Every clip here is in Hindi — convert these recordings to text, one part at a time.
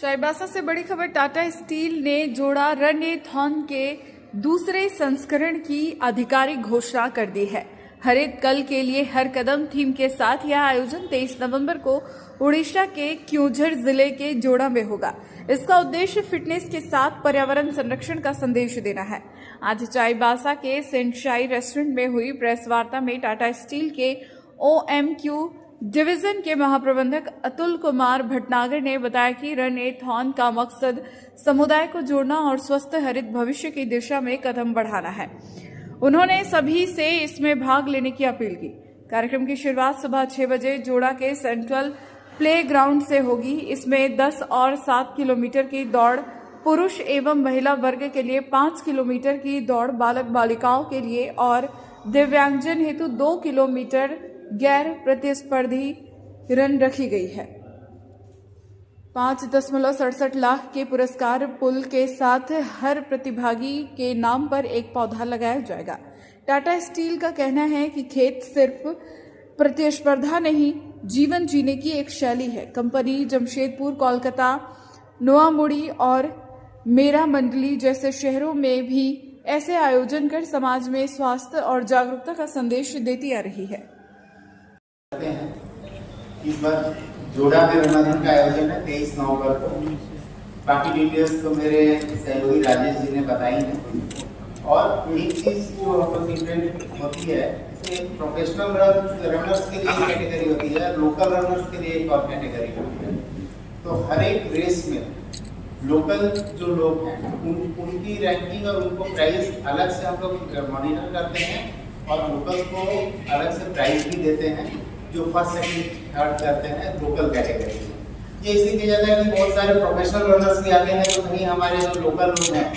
चाईबासा से बड़ी खबर। टाटा स्टील ने जोड़ा रन-ए-थॉन के दूसरे संस्करण की आधिकारिक घोषणा कर दी है। हरित कल के लिए हर कदम थीम के साथ यह आयोजन 23 नवंबर को उड़ीसा के क्योंझर जिले के जोड़ा में होगा। इसका उद्देश्य फिटनेस के साथ पर्यावरण संरक्षण का संदेश देना है। आज चाईबासा के सेंट शाई रेस्टोरेंट में हुई प्रेस वार्ता में टाटा स्टील के OMQ डिवीजन के महाप्रबंधक अतुल कुमार भटनागर ने बताया कि रन-ए-थॉन का मकसद समुदाय को जोड़ना और स्वस्थ हरित भविष्य की दिशा में कदम बढ़ाना है। उन्होंने सभी से इसमें भाग लेने की अपील की। कार्यक्रम की शुरुआत सुबह 6 बजे जोड़ा के सेंट्रल प्ले ग्राउंड से होगी। इसमें 10 और 7 किलोमीटर की दौड़ पुरुष एवं महिला वर्ग के लिए, 5 किलोमीटर की दौड़ बालक बालिकाओं के लिए और दिव्यांगजन हेतु 2 किलोमीटर गैर प्रतिस्पर्धी रन रखी गई है। 5.67 लाख के पुरस्कार पुल के साथ हर प्रतिभागी के नाम पर एक पौधा लगाया जाएगा। टाटा स्टील का कहना है कि खेत सिर्फ प्रतिस्पर्धा नहीं, जीवन जीने की एक शैली है। कंपनी जमशेदपुर, कोलकाता, नोआमुड़ी और मेरा मंडली जैसे शहरों में भी ऐसे आयोजन कर समाज में स्वास्थ्य और जागरूकता का संदेश देती आ रही है। इस बार जोड़ा में रन-ए-थॉन का आयोजन है 23 नवंबर को। बाकी डिटेल्स तो मेरे सहयोगी राजेश जी ने बताई है। और एक चीज जो हम इवेंट होती है, इसमें प्रोफेशनल रनर्स के लिए एक कैटेगरी होती है, लोकल रनर्स के लिए एक और कैटेगरी होती है। तो हर एक रेस में लोकल जो लोग हैं उनकी रैंकिंग और उनको प्राइस अलग से हम लोग मॉनिटर करते हैं और लोकल्स को अलग से प्राइस भी देते हैं जो फर्स्ट सेकंड थर्ड करते हैं लोकल कैटेगरी में। ये इसलिए किया जाता है कि बहुत सारे प्रोफेशनल रनर्स भी आते हैं, तो कहीं हमारे जो लोकल लोग हैं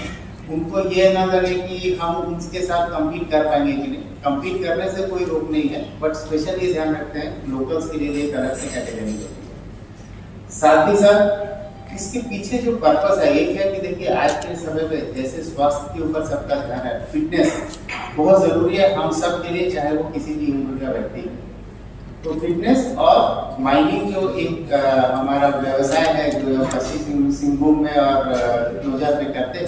उनको ये ना लगे कि हम उनके साथ कम्पीट कर पाएंगे कि नहीं। कम्पीट करने से कोई रोक नहीं है, बट स्पेशली ध्यान रखते हैं लोकल्स के लिए एक अलग से कैटेगरी होती है। साथ ही साथ इसके पीछे जो पर्पस है एक है कि देखिए आज के समय में जैसे स्वास्थ्य के ऊपर सबका ध्यान है, फिटनेस बहुत जरूरी है हम सब के लिए, चाहे वो किसी भी उम्र का व्यक्ति। तो फिटनेस और माइनिंग जो एक हमारा व्यवसाय है जो पश्चिमी सिंहभूम में और क्योंझर में करते हैं,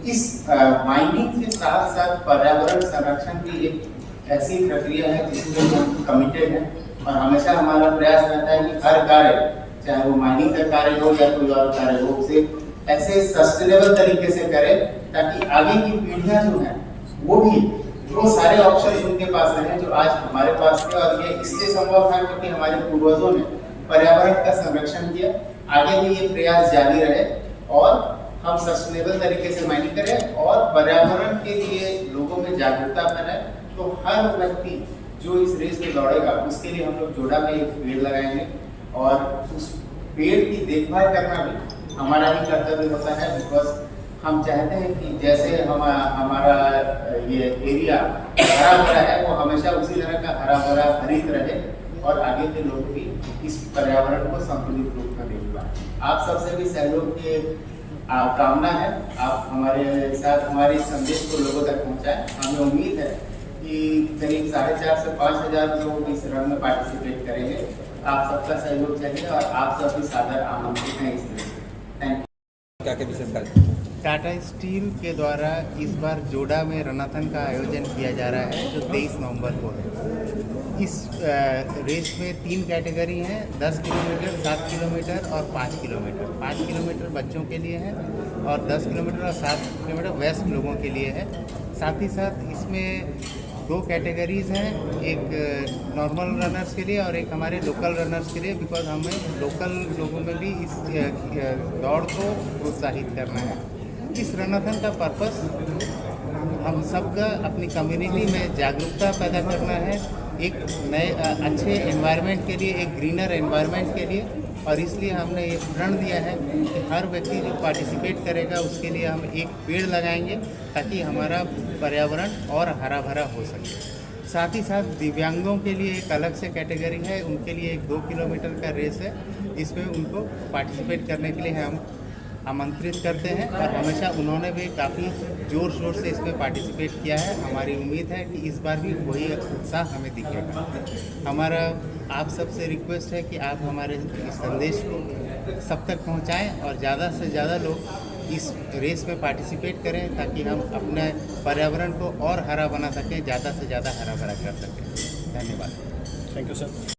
इस माइनिंग के साथ साथ पर्यावरण संरक्षण की एक ऐसी प्रक्रिया है जिसमें हम कमिटेड है और हमेशा हमारा प्रयास रहता है कि हर कार्य, चाहे वो माइनिंग का कार्य हो या कोई और कार्य हो, उसे ऐसे सस्टेनेबल तरीके से करें ताकि आगे की पीढ़ियां जो है वो भी वो सारे ऑप्शन उनके पास रहे जो आज हमारे पास थे। और ये इसलिए संभव है क्योंकि हमारे पूर्वजों ने पर्यावरण का संरक्षण किया। आगे भी ये प्रयास जारी रहे और हम सस्टेनेबल तरीके से माइनिंग करें और पर्यावरण के लिए लोगों में जागरूकता फैलाएं। तो हर व्यक्ति जो इस रेस में दौड़ेगा उसके लिए हम लोग जोड़ा में एक पेड़ लगाएंगे और उस पेड़ की देखभाल करना भी हमारा ही कर्तव्य होता है। बिकॉज हम चाहते हैं कि जैसे हमारा ये एरिया हरा भरा है वो हमेशा उसी तरह का हरा भरा हरित रहे और आगे के लोग भी इस पर्यावरण को संतुलित रूप में देख पाए। आप सबसे भी सहयोग की कामना है, आप हमारे साथ हमारे संदेश को लोगों तक पहुंचाएं। हमें उम्मीद है कि करीब 4,500 से 5,000 लोग इस रन में पार्टिसिपेट करेंगे। आप सबका सहयोग चाहिए और आप सब भी सादर आमंत्रित हैं इस रेस में। Thank you. क्या क्या विशेषता? टाटा स्टील के द्वारा इस बार जोड़ा में रन-ए-थॉन का आयोजन किया जा रहा है जो 23 नवंबर को है। इस रेस में 3 कैटेगरी हैं, 10 किलोमीटर, 7 किलोमीटर और 5 किलोमीटर। 5 किलोमीटर बच्चों के लिए है और 10 किलोमीटर और 7 किलोमीटर वयस्क लोगों के लिए है। साथ ही साथ इसमें 2 कैटेगरीज हैं, एक नॉर्मल रनर्स के लिए और एक हमारे लोकल रनर्स के लिए। बिकॉज हमें लोकल लोगों में भी इस दौड़ को प्रोत्साहित करना है। इस रन-ए-थॉन का पर्पस हम सबका अपनी कम्युनिटी में जागरूकता पैदा करना है, एक नए अच्छे एनवायरनमेंट के लिए, एक ग्रीनर एनवायरनमेंट के लिए। और इसलिए हमने ये प्रण दिया है कि हर व्यक्ति जो पार्टिसिपेट करेगा उसके लिए हम एक पेड़ लगाएंगे ताकि हमारा पर्यावरण और हरा भरा हो सके। साथ ही साथ दिव्यांगों के लिए एक अलग से कैटेगरी है, उनके लिए एक 2 किलोमीटर का रेस है। इसमें उनको पार्टिसिपेट करने के लिए हम आमंत्रित करते हैं और हमेशा उन्होंने भी काफ़ी जोर शोर से इसमें पार्टिसिपेट किया है। हमारी उम्मीद है कि इस बार भी वही उत्साह हमें दिखेगा। हमारा आप सबसे रिक्वेस्ट है कि आप हमारे इस संदेश को सब तक पहुंचाएं और ज़्यादा से ज़्यादा लोग इस रेस में पार्टिसिपेट करें ताकि हम अपने पर्यावरण को और हरा बना सकें, ज़्यादा से ज़्यादा हरा भरा कर सकें। धन्यवाद। Thank you sir.